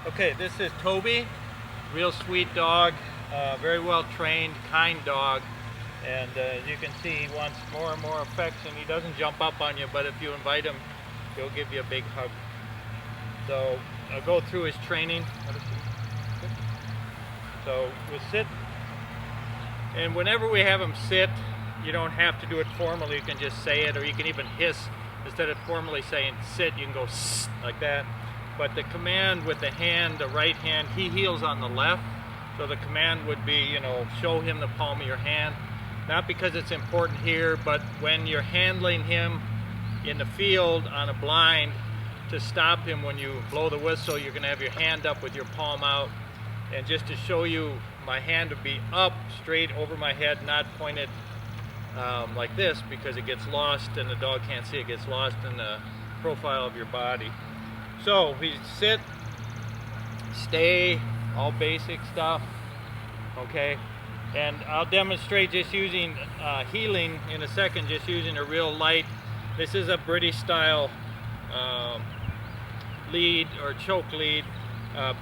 Okay, this is Toby, real sweet dog, very well trained, kind dog, and as you can see, he wants more and more affection. He doesn't jump up on you, but if you invite him, he'll give you a big hug. So I'll go through his training. So we'll sit, and whenever we have him sit, you don't have to do it formally. You can just say it, or you can even hiss. Instead of formally saying sit, you can go sss, like that. But the command with the hand, the right hand, he heels on the left. So the command would be, you know, show him the palm of your hand. Not because it's important here, but when you're handling him in the field on a blind, to stop him when you blow the whistle, you're gonna have your hand up with your palm out. And just to show you, my hand would be up straight over my head, not pointed like this, because it gets lost and the dog can't see it, gets lost in the profile of your body. So we sit, stay, all basic stuff, okay? And I'll demonstrate just using heeling in a second, just using a real light. This is a British style lead or choke lead,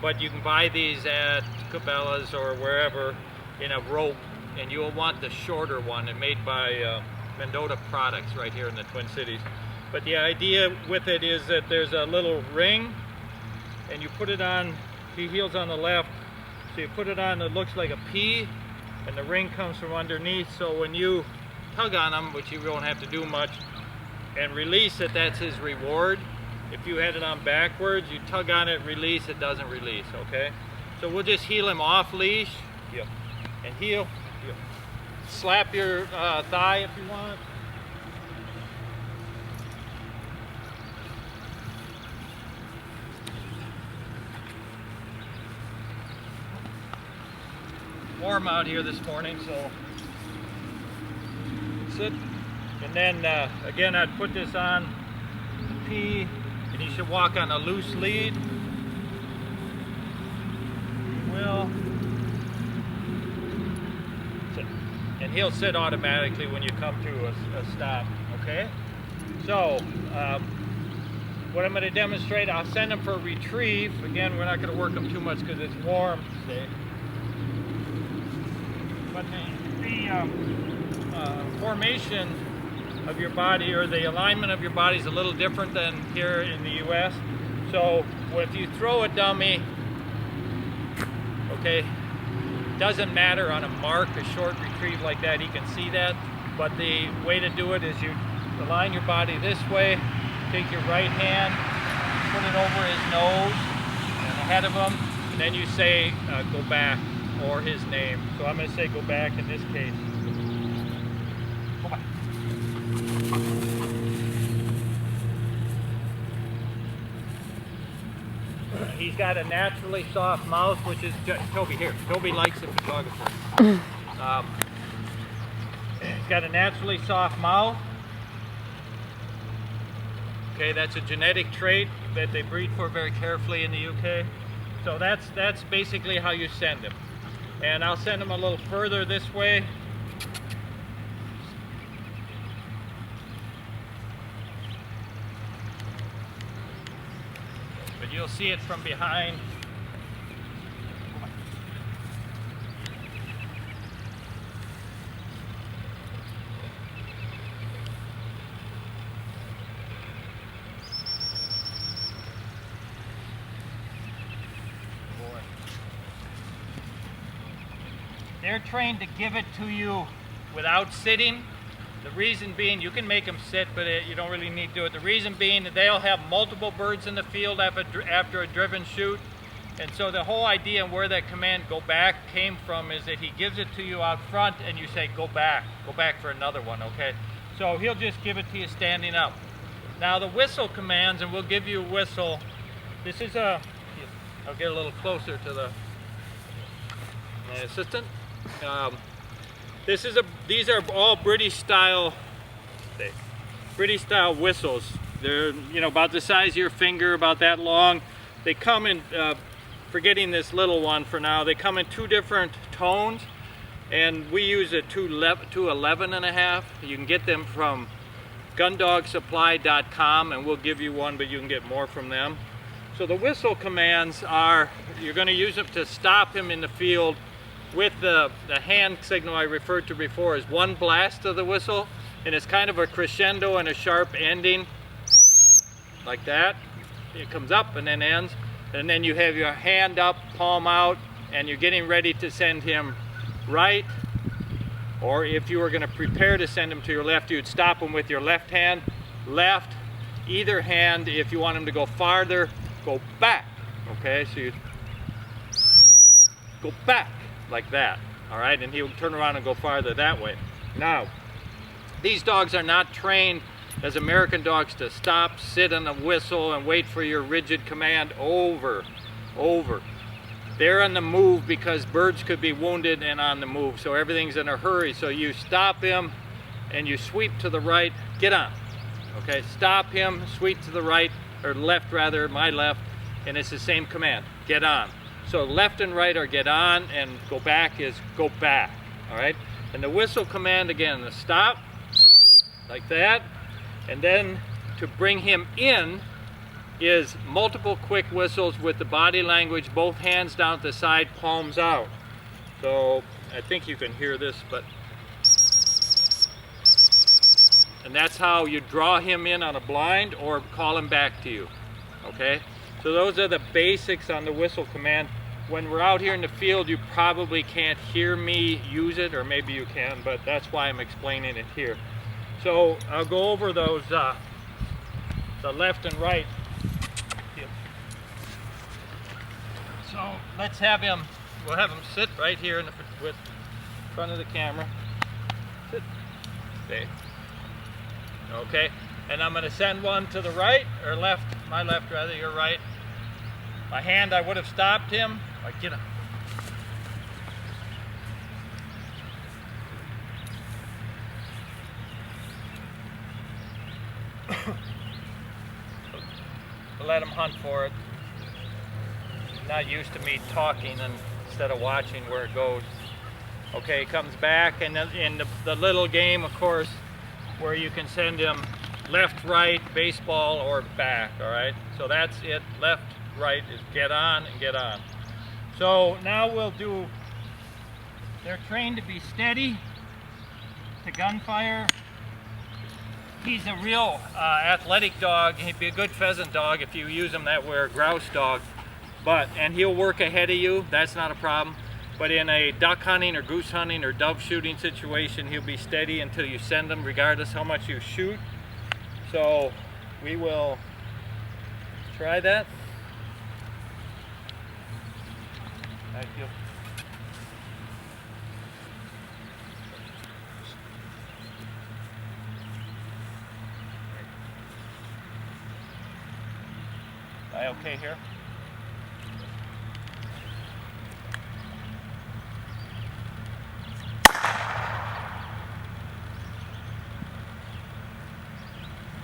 but you can buy these at Cabela's or wherever in a rope, and you'll want the shorter one, and made by Mendota Products right here in the Twin Cities. But the idea with it is that there's a little ring, and you put it on, he heels on the left, so you put it on, it looks like a P, and the ring comes from underneath, so when you tug on him, which you won't have to do much, and release it, that's his reward. If you had it on backwards, you tug on it, release, it doesn't release, okay? So we'll just heel him off leash, heel, and heel, heel. Slap your thigh if you want. Warm out here this morning, so sit. And then again, I'd put this on P, and he should walk on a loose lead. He will sit, and he'll sit automatically when you come to a stop. Okay. So what I'm going to demonstrate, I'll send him for a retrieve. Again, we're not going to work him too much because it's warm today. But the formation of your body, or the alignment of your body, is a little different than here in the US. So if you throw a dummy, okay, doesn't matter on a mark, a short retrieve like that, he can see that. But the way to do it is you align your body this way, take your right hand, put it over his nose and ahead of him, and then you say go back, or his name. So I'm going to say go back in this case. Go back. He's got a naturally soft mouth, which is Toby here. Toby likes the photographer. He's got a naturally soft mouth. Okay, that's a genetic trait that they breed for very carefully in the UK. So that's basically how you send him. And I'll send him a little further this way. But you'll see it from behind. They're trained to give it to you without sitting. The reason being, you can make them sit, but you don't really need to do it. The reason being that they'll have multiple birds in the field after a driven shoot. And so the whole idea and where that command go back came from is that he gives it to you out front and you say go back for another one, okay? So he'll just give it to you standing up. Now the whistle commands, and we'll give you a whistle. This is I'll get a little closer to the assistant. These are all British style whistles. They're, you know, about the size of your finger, about that long. They come in, forgetting this little one for now, they come in two different tones, and we use a 211.5. You can get them from gundogsupply.com, and we'll give you one, but you can get more from them. So the whistle commands are, you're going to use them to stop him in the field with the hand signal I referred to before is one blast of the whistle, and it's kind of a crescendo and a sharp ending, like that. It comes up and then ends, and then you have your hand up, palm out, and you're getting ready to send him right, or if you were going to prepare to send him to your left, you'd stop him with your left hand, left, either hand. If you want him to go farther, go back, okay? So you go back like that, all right? And he'll turn around and go farther that way. Now, these dogs are not trained as American dogs to stop, sit on a whistle, and wait for your rigid command over. They're on the move because birds could be wounded and on the move, so everything's in a hurry. So you stop him and you sweep to the right, get on. Okay, stop him, sweep to the right, or left rather, my left, and it's the same command, get on. So left and right are get on, and go back is go back, all right? And the whistle command, again, the stop, like that, and then to bring him in is multiple quick whistles with the body language, both hands down at the side, palms out. So I think you can hear this, but, and that's how you draw him in on a blind or call him back to you, okay? So those are the basics on the whistle command. When we're out here in the field, you probably can't hear me use it, or maybe you can, but that's why I'm explaining it here. So I'll go over those, the left and right. So let's have him, we'll have him sit right here in the front of the camera. Sit. Stay. Okay, and I'm going to send one to the right, or left, my left rather, your right. My hand, I would have stopped him. Like, get him. Let him hunt for it. Not used to me talking and instead of watching where it goes. Okay, he comes back, and in the little game, of course, where you can send him left, right, baseball, or back, all right? So that's it. Left, right is get on and get on. So now we'll do, they're trained to be steady to gunfire. He's a real athletic dog. He'd be a good pheasant dog if you use him that way, or grouse dog. And he'll work ahead of you, that's not a problem. But in a duck hunting or goose hunting or dove shooting situation, he'll be steady until you send him, regardless how much you shoot. So we will try that. Thank you. Am I okay here?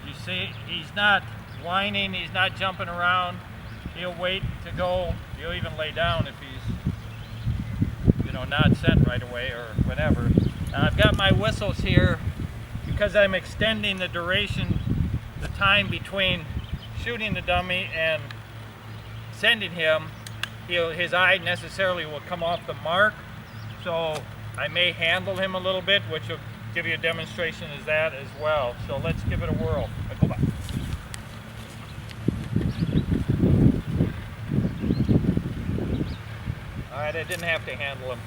You see, he's not whining, he's not jumping around. He'll wait to go. He'll even lay down if he's, you know, not sent right away or whatever. Now I've got my whistles here because I'm extending the duration, the time between shooting the dummy and sending him. His eye necessarily will come off the mark, so I may handle him a little bit, which will give you a demonstration as that as well. So let's give it a whirl. Go back. Alright, I didn't have to handle him.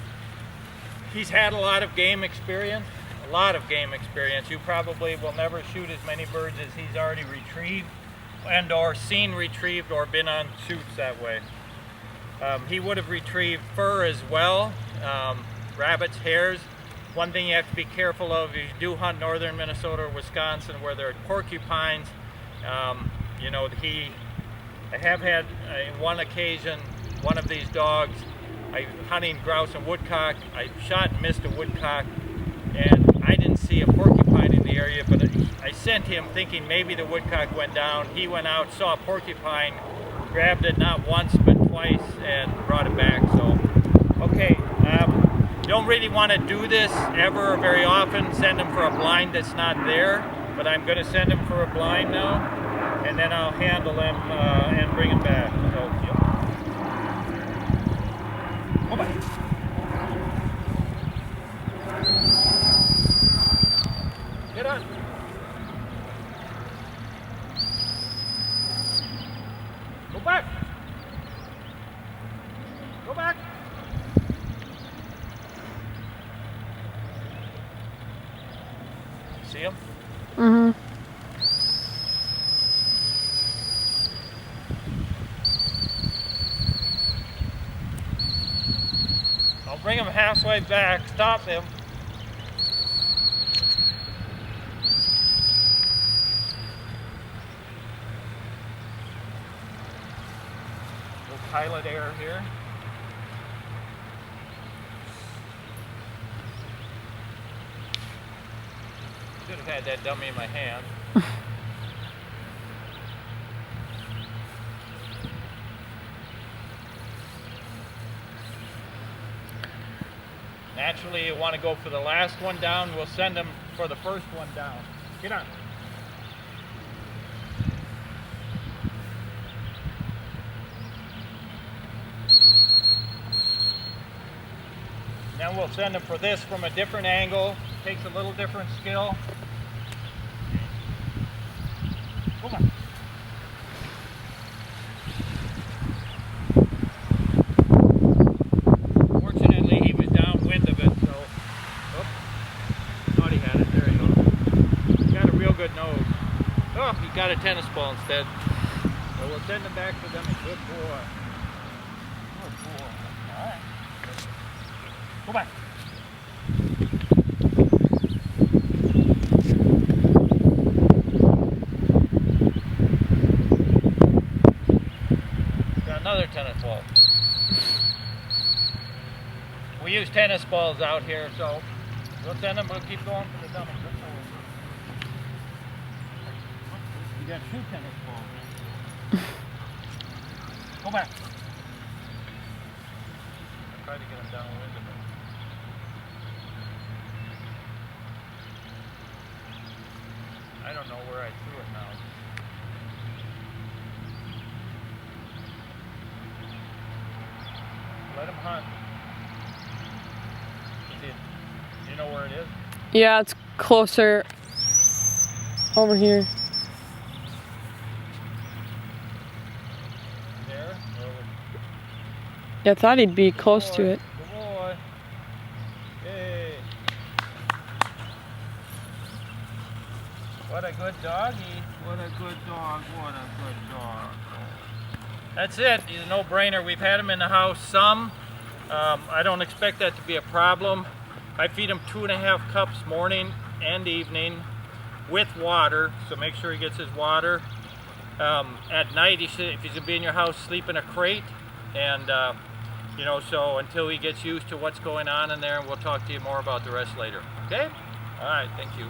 He's had a lot of game experience. You probably will never shoot as many birds as he's already retrieved and or seen retrieved or been on shoots that way. He would have retrieved fur as well, rabbits, hares. One thing you have to be careful of is you do hunt northern Minnesota or Wisconsin where there are porcupines. You know, I have had one occasion, one of these dogs, hunting grouse and woodcock, I shot and missed a woodcock, and I didn't see a porcupine in the area, but I sent him thinking maybe the woodcock went down. He went out, saw a porcupine, grabbed it not once but twice, and brought it back. So, okay, don't really want to do this ever or very often, send him for a blind that's not there, but I'm going to send him for a blind now. and then I'll handle him and bring him back. So, yep. Go back. Get on. Go back. Go back. See him? Mm-hmm. I'll bring him halfway back, stop him. Little pilot air here. Should have had that dummy in my hand. Naturally, you want to go for the last one down. We'll send them for the first one down. Get on. Then we'll send them for this from a different angle. Takes a little different skill. Come on. Fortunately, he was downwind of it, so thought he had it. There you go. He got a real good nose. Oh, he got a tennis ball instead. So we'll send him back to them. Good boy. Good boy. All right. Go back. Got another tennis ball. We use tennis balls out here, so we'll send them. We'll keep going for the dummy. You got 2 tennis balls. Go back. Try to get him downwind of it. I don't know where I threw it now. Let him hunt. Do you know where it is? Yeah, it's closer over here. There? Yeah, I thought he'd be close to it. Good boy. Yay. What a good doggy. What a good dog. What a good dog. That's it. He's a no-brainer. We've had him in the house some. I don't expect that to be a problem. I feed him 2.5 cups morning and evening with water, so make sure he gets his water. At night, if he's going to be in your house, sleep in a crate, and you know, so until he gets used to what's going on in there, and we'll talk to you more about the rest later. Okay? All right, thank you.